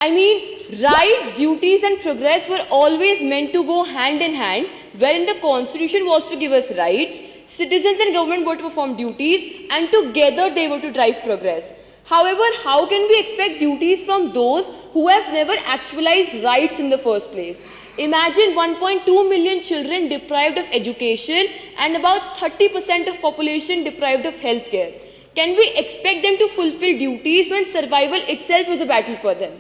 I mean, rights, duties and progress were always meant to go hand in hand, wherein the constitution was to give us rights, citizens and government were to perform duties, and together they were to drive progress. However, how can we expect duties from those who have never actualized rights in the first place? Imagine 1.2 million children deprived of education and about 30% of population deprived of healthcare. Can we expect them to fulfill duties when survival itself is a battle for them?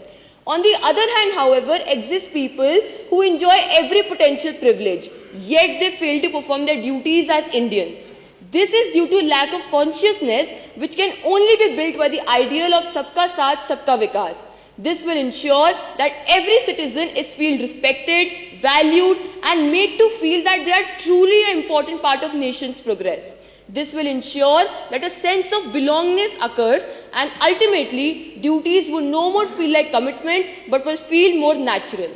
On the other hand, however, exist people who enjoy every potential privilege, yet they fail to perform their duties as Indians. This is due to lack of consciousness, which can only be built by the ideal of Sabka Saath, Sabka Vikas. This will ensure that every citizen is feel respected, valued, and made to feel that they are truly an important part of nation's progress. This will ensure that a sense of belongingness occurs, and ultimately duties will no more feel like commitments but will feel more natural.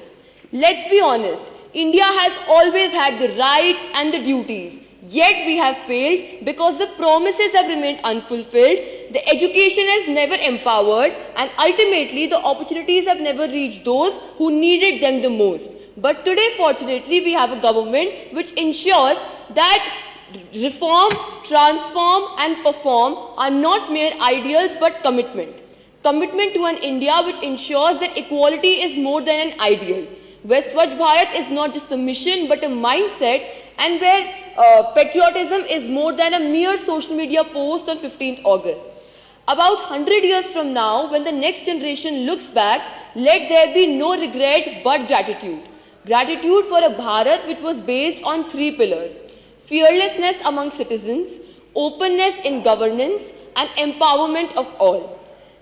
Let's be honest, India has always had the rights and the duties. Yet we have failed because the promises have remained unfulfilled, the education has never empowered, and ultimately the opportunities have never reached those who needed them the most. But today, fortunately, we have a government which ensures that reform, transform and perform are not mere ideals but commitment. Commitment to an India which ensures that equality is more than an ideal, where Swachh Bharat is not just a mission but a mindset, and where patriotism is more than a mere social media post on 15th August. About 100 years from now, when the next generation looks back, let there be no regret but gratitude. Gratitude for a Bharat which was based on 3 pillars: fearlessness among citizens, openness in governance, and empowerment of all.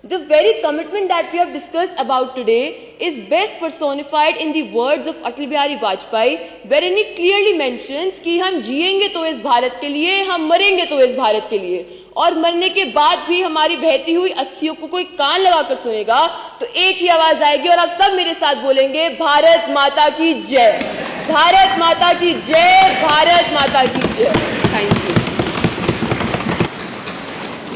The very commitment that we have discussed about today is best personified in the words of Atal Bihari Vajpayee, wherein he clearly mentions कि हम जिएंगे तो इस भारत के लिए, हम मरेंगे तो इस भारत के लिए, और मरने के बाद भी हमारी बहती हुई अस्थियों को कोई कान लगाकर सुनेगा तो एक ही आवाज आएगी और आप सब मेरे साथ बोलेंगे, भारत माता की जय, भारत माता की जय, भारत माता की जय। Thank you.